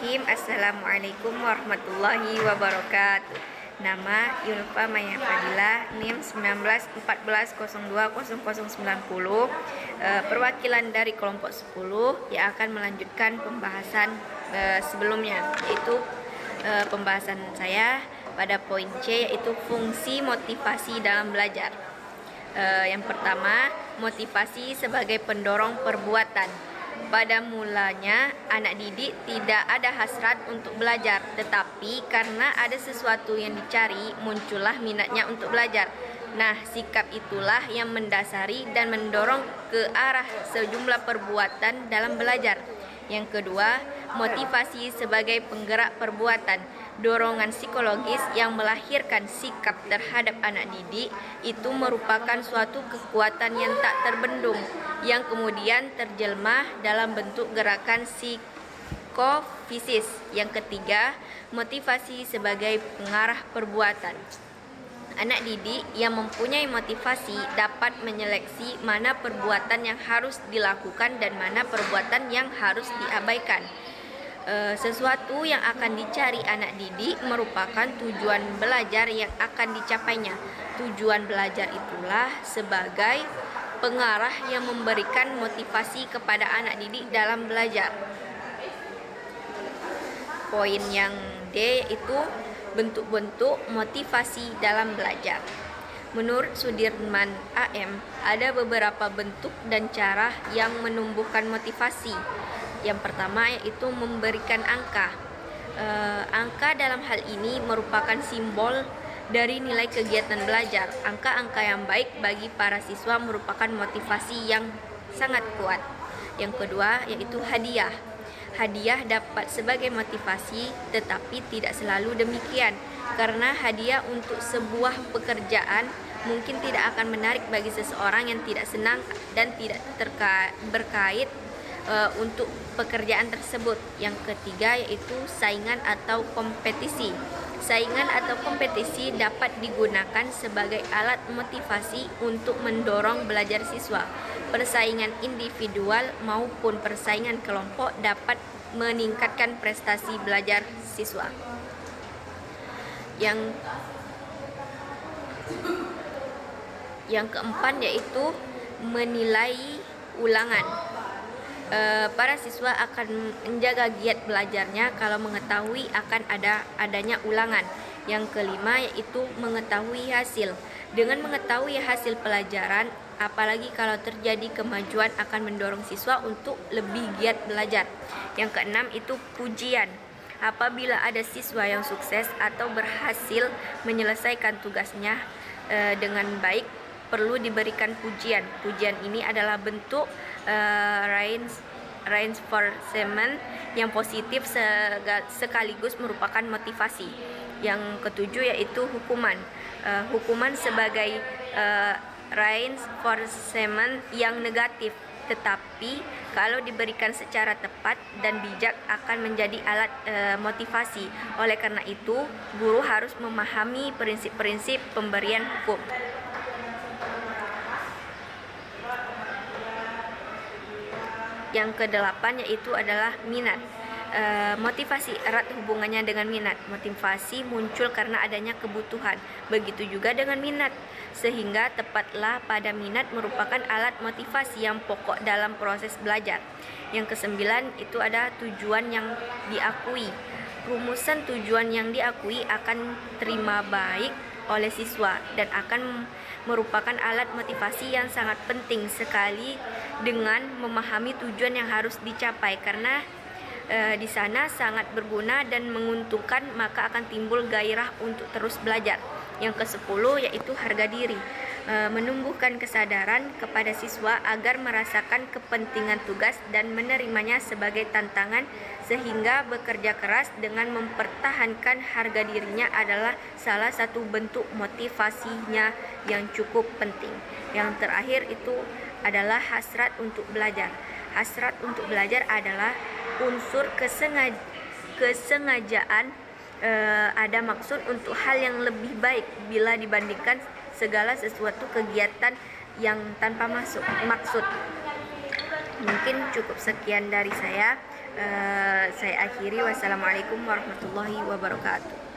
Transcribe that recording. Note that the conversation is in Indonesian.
Bismillahirrahmanirrahim. Assalamualaikum warahmatullahi wabarakatuh. Nama Yulfa Maya Fadila, NIM 1914020090. Perwakilan dari kelompok 10 yang akan melanjutkan pembahasan sebelumnya, yaitu pembahasan saya pada poin C, yaitu fungsi motivasi dalam belajar. Yang pertama, motivasi sebagai pendorong perbuatan. Pada mulanya, anak didik tidak ada hasrat untuk belajar, tetapi karena ada sesuatu yang dicari, muncullah minatnya untuk belajar. Nah, sikap itulah yang mendasari dan mendorong ke arah sejumlah perbuatan dalam belajar. Yang kedua, motivasi sebagai penggerak perbuatan. Dorongan psikologis yang melahirkan sikap terhadap anak didik itu merupakan suatu kekuatan yang tak terbendung, yang kemudian terjelmah dalam bentuk gerakan psikofisis. Yang ketiga, motivasi sebagai pengarah perbuatan. Anak didik yang mempunyai motivasi dapat menyeleksi mana perbuatan yang harus dilakukan dan mana perbuatan yang harus diabaikan. Sesuatu yang akan dicari anak didik merupakan tujuan belajar yang akan dicapainya. Tujuan belajar itulah sebagai pengarah yang memberikan motivasi kepada anak didik dalam belajar. Poin yang D itu bentuk-bentuk motivasi dalam belajar. Menurut Sudirman AM, ada beberapa bentuk dan cara yang menumbuhkan motivasi. Yang pertama yaitu memberikan angka. Angka dalam hal ini merupakan simbol dari nilai kegiatan belajar. Angka-angka yang baik bagi para siswa merupakan motivasi yang sangat kuat. Yang kedua yaitu hadiah. Hadiah dapat sebagai motivasi, tetapi tidak selalu demikian, karena hadiah untuk sebuah pekerjaan mungkin tidak akan menarik bagi seseorang yang tidak senang dan tidak berkait untuk pekerjaan tersebut. Yang ketiga yaitu saingan atau kompetisi. Saingan atau kompetisi dapat digunakan sebagai alat motivasi untuk mendorong belajar siswa. Persaingan individual maupun persaingan kelompok dapat meningkatkan prestasi belajar siswa. Yang keempat yaitu menilai ulangan. Para siswa akan menjaga giat belajarnya kalau mengetahui akan adanya ulangan. Yang kelima yaitu mengetahui hasil. Dengan mengetahui hasil pelajaran, apalagi kalau terjadi kemajuan, akan mendorong siswa untuk lebih giat belajar. Yang keenam itu pujian. Apabila ada siswa yang sukses atau berhasil menyelesaikan tugasnya dengan baik, perlu diberikan pujian. Pujian ini adalah bentuk reinforcement yang positif sekaligus merupakan motivasi. Yang ketujuh yaitu hukuman. Hukuman sebagai reinforcement yang negatif, tetapi kalau diberikan secara tepat dan bijak akan menjadi alat motivasi. Oleh karena itu, guru harus memahami prinsip-prinsip pemberian hukum. Yang kedelapan yaitu adalah minat. Motivasi erat hubungannya dengan minat. Motivasi muncul karena adanya kebutuhan. Begitu juga dengan minat. Sehingga tepatlah pada minat merupakan alat motivasi yang pokok dalam proses belajar. Yang kesembilan itu ada tujuan yang diakui. Rumusan tujuan yang diakui akan terima baik oleh siswa dan akan merupakan alat motivasi yang sangat penting sekali dengan memahami tujuan yang harus dicapai, karena di sana sangat berguna dan menguntungkan, maka akan timbul gairah untuk terus belajar. Yang ke-10 yaitu harga diri. Menumbuhkan kesadaran kepada siswa agar merasakan kepentingan tugas dan menerimanya sebagai tantangan, sehingga bekerja keras dengan mempertahankan harga dirinya adalah salah satu bentuk motivasinya yang cukup penting. Yang terakhir itu adalah hasrat untuk belajar. Hasrat untuk belajar adalah unsur kesengajaan, ada maksud untuk hal yang lebih baik bila dibandingkan segala sesuatu kegiatan yang tanpa maksud. Mungkin cukup sekian dari saya. Saya akhiri, wassalamualaikum warahmatullahi wabarakatuh.